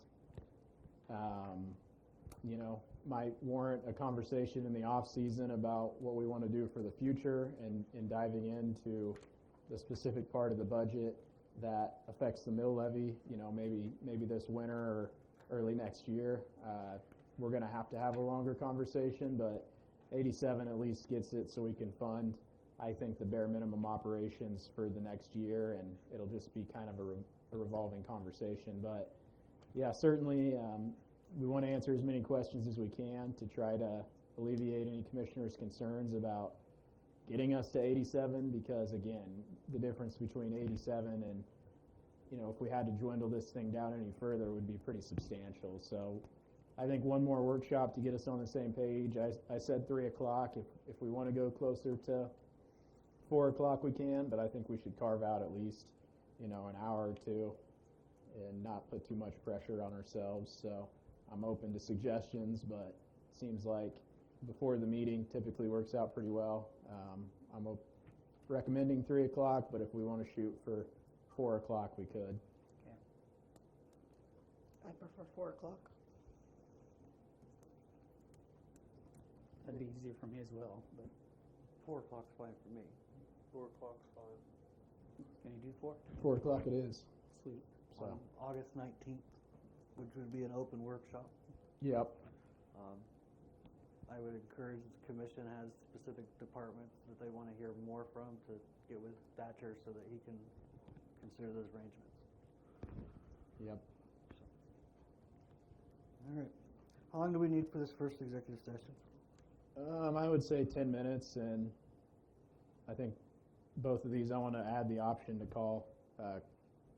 might warrant a conversation in the off season about what we want to do for the future and diving into the specific part of the budget that affects the mill levy, maybe this winter or early next year. We're going to have a longer conversation, but 87 at least gets it so we can fund, I think, the bare minimum operations for the next year, and it'll just be kind of a revolving conversation. But yeah, certainly we want to answer as many questions as we can to try to alleviate any commissioners' concerns about getting us to 87, because again, the difference between 87 and, if we had to dwindle this thing down any further, would be pretty substantial. So I think one more workshop to get us on the same page. I said 3 o'clock. If we want to go closer to 4 o'clock, we can, but I think we should carve out at least, an hour or two and not put too much pressure on ourselves. So I'm open to suggestions, but it seems like before the meeting typically works out pretty well. I'm recommending 3 o'clock, but if we want to shoot for 4 o'clock, we could. Okay. I prefer 4 o'clock. That'd be easier for me as well, but 4 o'clock's fine for me. 4 o'clock's fine. can you do 4? 4 o'clock it is. Sweet. So, On August 19th, which would be an open workshop. yep. I would encourage the commission has specific departments that they want to hear more from to get with Thatcher so that he can consider those arrangements. Yep. All right. How long do we need for this first executive session? I would say 10 minutes, and I think both of these I want to add the option to call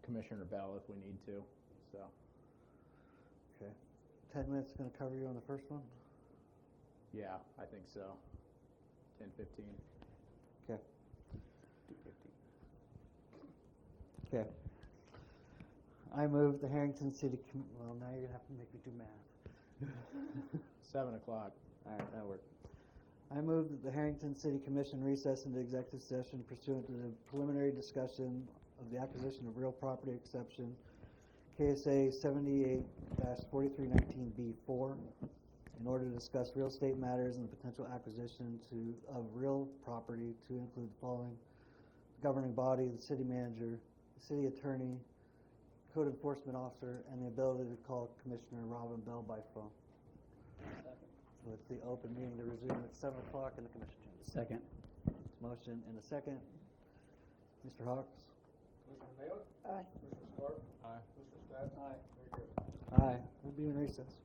Commissioner Bell if we need to. So. Okay. 10 minutes going to cover you on the first one? Yeah, I think so. 10, 15. Okay. Okay. I move the Herington City, well, now you're going to have to make me do math. 7 o'clock. All right, that worked. I move that the Herington City Commission recess into executive session pursuant to the preliminary discussion of the acquisition of real property exception, KSA 78-4319B4, in order to discuss real estate matters and the potential acquisition of real property to include the following: the governing body, the city manager, the city attorney, code enforcement officer, and the ability to call Commissioner Robin Bell by phone. So it's the open meeting to resume at 7 o'clock in the commission chamber. Second. Motion and a second. Mr. Hawks? Aye. Aye. We'll be in recess.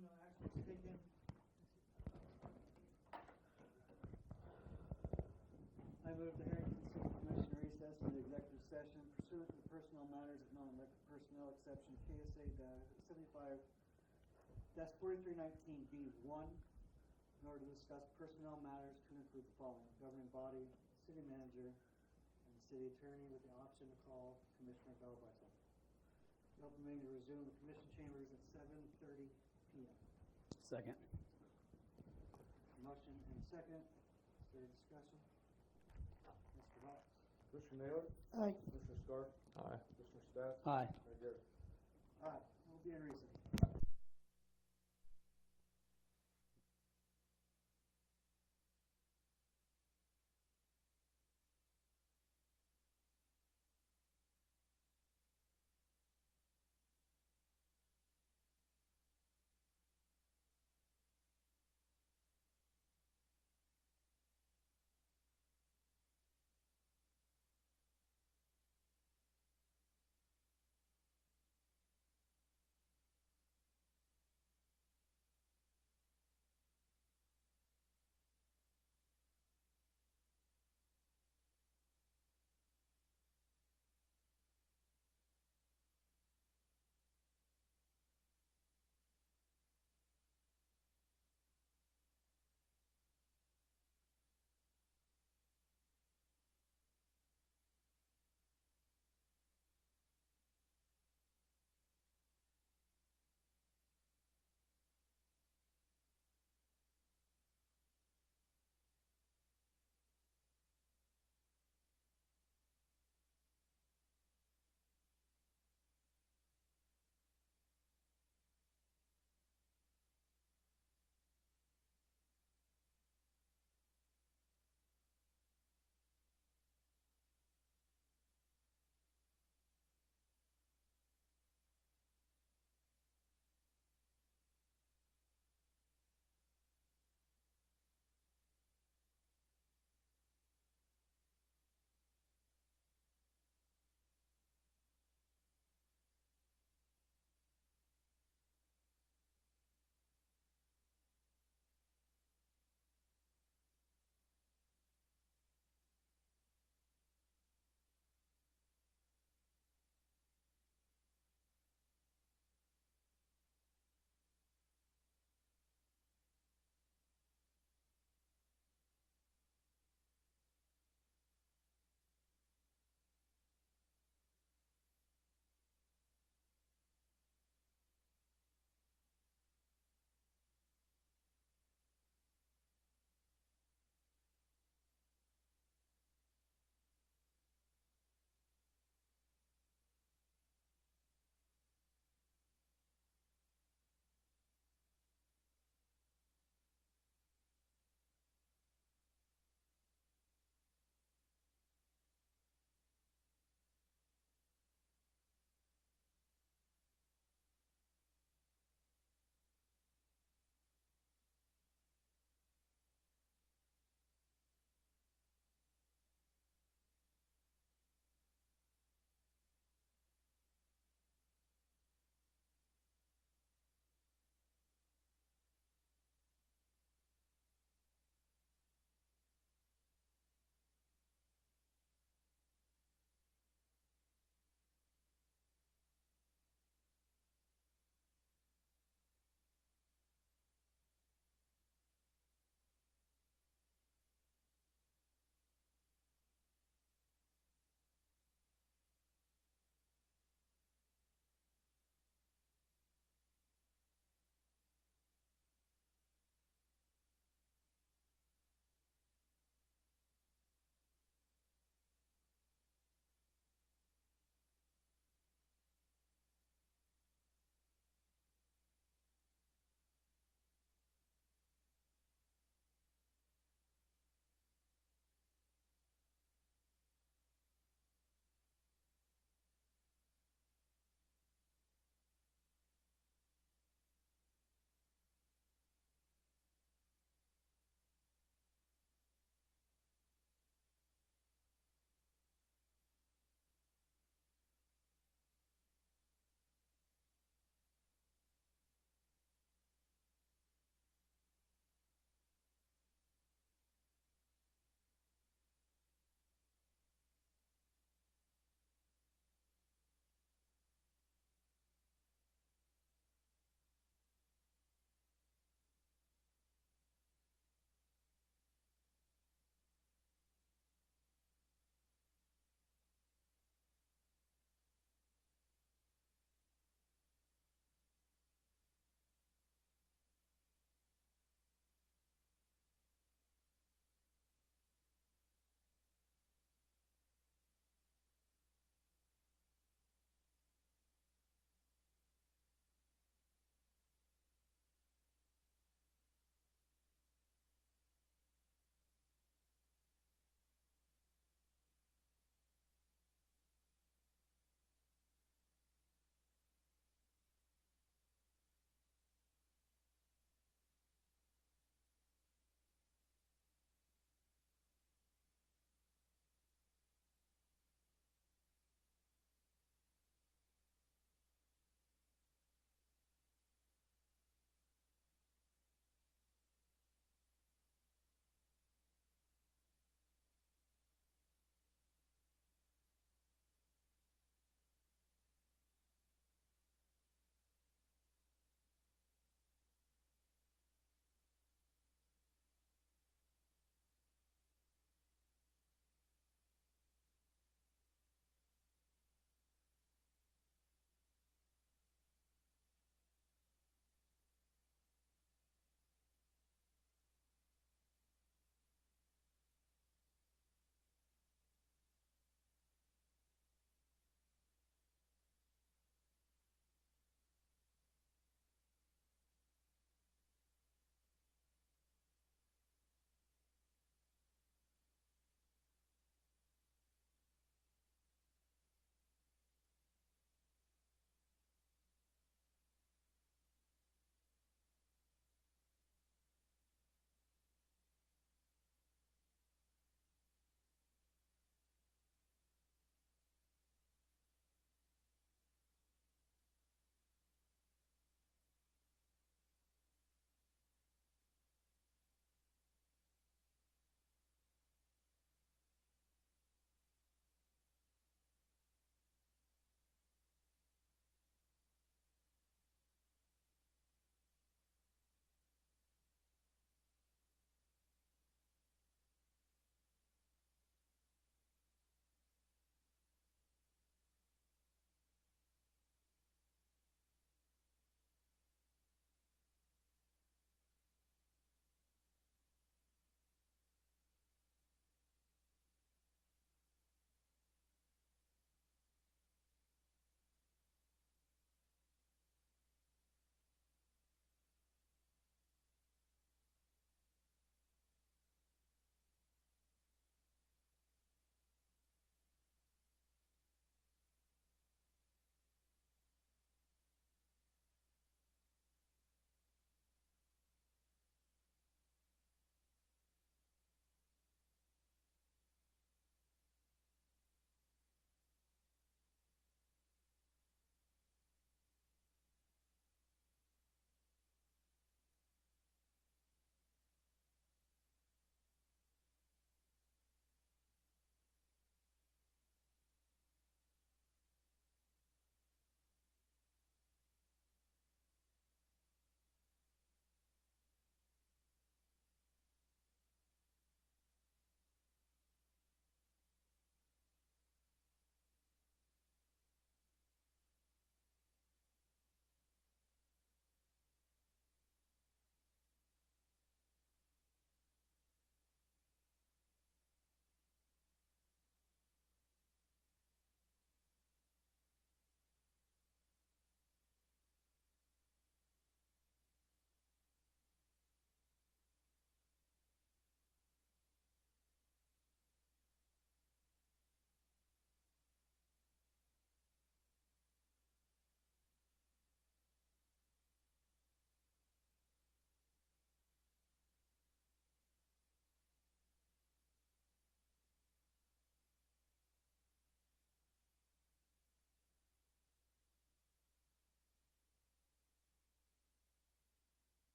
no action was taken. I move the Herington City Commission recess into executive session pursuant to personnel matters of non-elected personnel exception KSA 75-4319B1 in order to discuss personnel matters to include the following: governing body, city manager, and the city attorney with the option to call Commissioner Bell by phone. The open meeting to resume the commission chambers at 7:30 p.m. Second. Motion and second. Is there discussion? Mr. Box? Commissioner Naylor? Aye. Commissioner Scarf? Aye. Commissioner Stat? Aye. Mayor Garrett? Aye. We'll be in recess.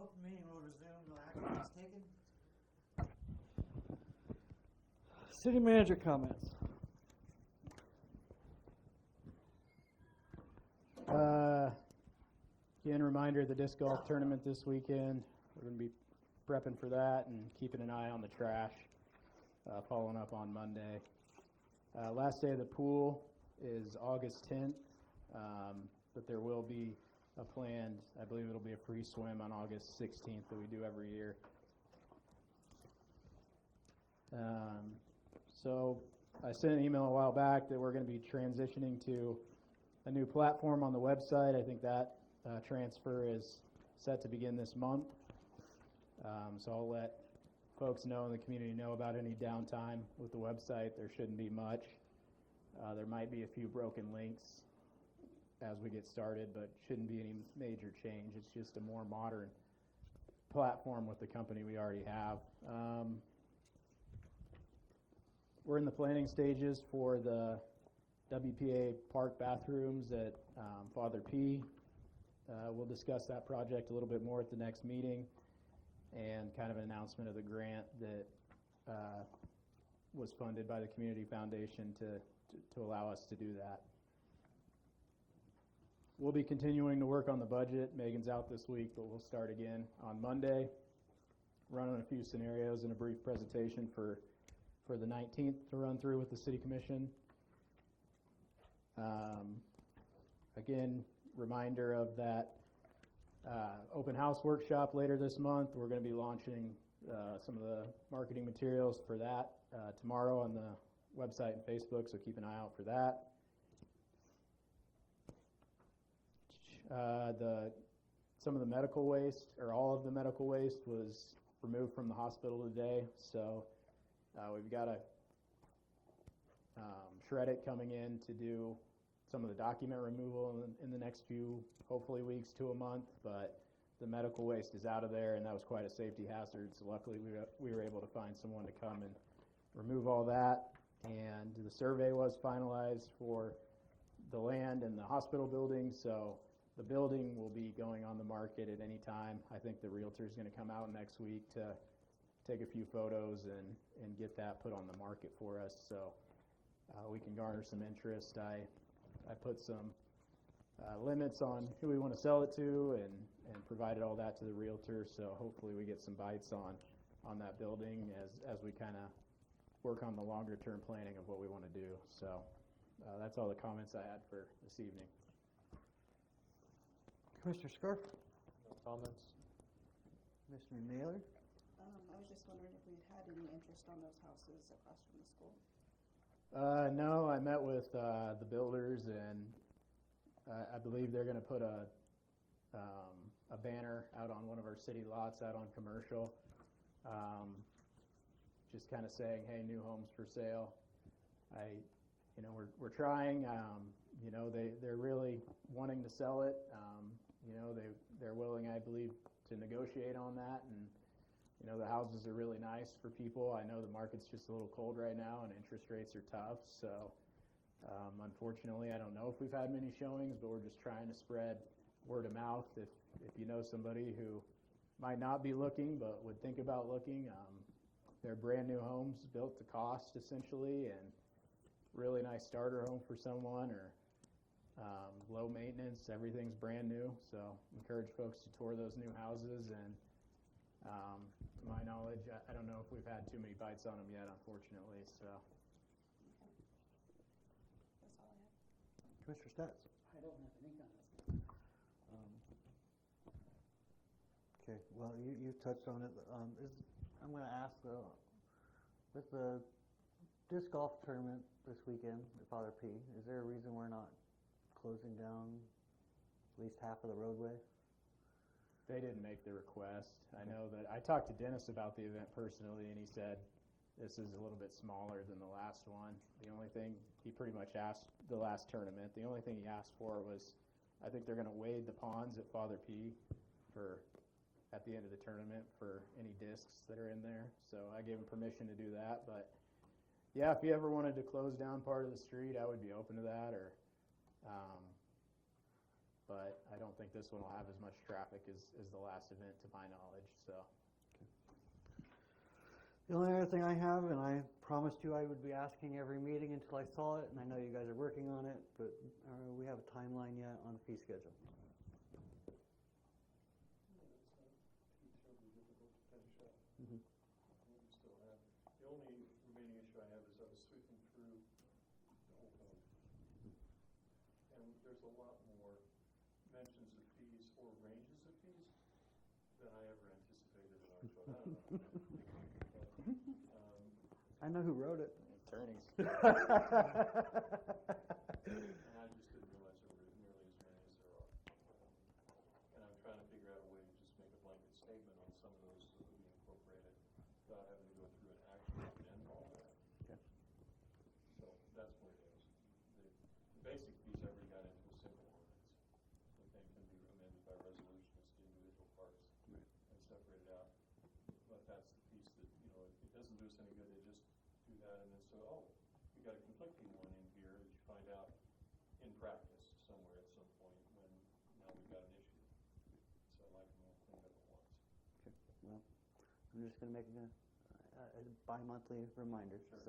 Open meeting will resume, no action is taken. City manager comments. Again, reminder of the disc golf tournament this weekend. We're going to be prepping for that and keeping an eye on the trash, following up on Monday. Last day of the pool is August 10th, but there will be a planned, I believe it'll be a free swim on August 16th that we do every year. So I sent an email a while back that we're going to be transitioning to a new platform on the website. I think that transfer is set to begin this month. So I'll let folks know in the community know about any downtime with the website. There shouldn't be much. There might be a few broken links as we get started, but shouldn't be any major change. It's just a more modern platform with the company we already have. We're in the planning stages for the WPA park bathrooms at Father P. We'll discuss that project a little bit more at the next meeting, and kind of an announcement of the grant that was funded by the Community Foundation to allow us to do that. We'll be continuing to work on the budget. Megan's out this week, but we'll start again on Monday, running a few scenarios and a brief presentation for the 19th to run through with the City Commission. Again, reminder of that open house workshop later this month. We're going to be launching some of the marketing materials for that tomorrow on the website and Facebook, so keep an eye out for that. Some of the medical waste, or all of the medical waste, was removed from the hospital today, so we've got a shred it coming in to do some of the document removal in the next few, hopefully, weeks to a month, but the medical waste is out of there, and that was quite a safety hazard, so luckily we were able to find someone to come and remove all that. And the survey was finalized for the land and the hospital building, so the building will be going on the market at any time. I think the realtor is going to come out next week to take a few photos and get that put on the market for us, so we can garner some interest. I put some limits on who we want to sell it to, and provided all that to the realtor, so hopefully we get some bites on that building as we kind of work on the longer term planning of what we want to do. So that's all the comments I had for this evening. Commissioner Scarf? No comments? Commissioner Naylor? I was just wondering if we'd had any interest on those houses across from the school. No, I met with the builders, and I believe they're going to put a banner out on one of our city lots out on Commercial, just kind of saying, hey, new homes for sale. We're trying. They're really wanting to sell it. They're willing, I believe, to negotiate on that, and the houses are really nice for people. I know the market's just a little cold right now, and interest rates are tough, so unfortunately, I don't know if we've had many showings, but we're just trying to spread word of mouth. If you know somebody who might not be looking but would think about looking, they're brand new homes built to cost, essentially, and really nice starter home for someone, or low maintenance, everything's brand new, so encourage folks to tour those new houses. And to my knowledge, I don't know if we've had too many bites on them yet, unfortunately. So That's all I have. Commissioner Stats? I don't have any comments. Okay, well, you touched on it. I'm going to ask, with the disc golf tournament this weekend at Father P, is there a reason we're not closing down at least half of the roadway? they didn't make the request. I know that I talked to Dennis about the event personally, and he said this is a little bit smaller than the last one. The only thing he pretty much asked, the last tournament, the only thing he asked for was, I think they're going to wade the ponds at Father P at the end of the tournament for any discs that are in there. So I gave him permission to do that. But yeah, if you ever wanted to close down part of the street, I would be open to that. Or but I don't think this one will have as much traffic as the last event, to my knowledge, so. The only other thing I have, and I promised you I would be asking every meeting until I saw it, and I know you guys are working on it, but we have a timeline yet on the fee schedule. Mhm. We still have, the only remaining issue I have is I was sweeping through the whole code. And there's a lot more mentions of fees or ranges of fees than I ever anticipated in our code. I don't know. I know who wrote it. Attorneys. And I just didn't realize there were nearly as many as there are. And I'm trying to figure out a way to just make a blanket statement on some of those that would be incorporated without having to go through and actually amend all that. Okay. So that's what it is. The basic piece I already got into a simple ordinance. But then can be amended by resolution as to individual parts and separate it out. But that's the piece that, it doesn't do us any good to just do that and then say, oh, we got a conflicting one in here that you find out in practice somewhere at some point when now we've got an issue. So I like them all cleaned up at once. Okay. Well, I'm just going to make a bi-monthly reminder, so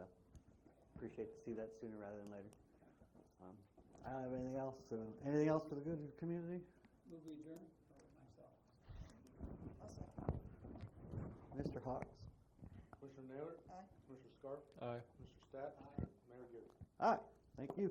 appreciate to see that sooner rather than later. I don't have anything else. So anything else for the good of the community? Move we adjourn? Myself. I'll second. Mr. Hawks? Commissioner Naylor? Aye. Commissioner Scarf? Aye. Mr. Stat? Mayor Gibbs? Aye. Thank you.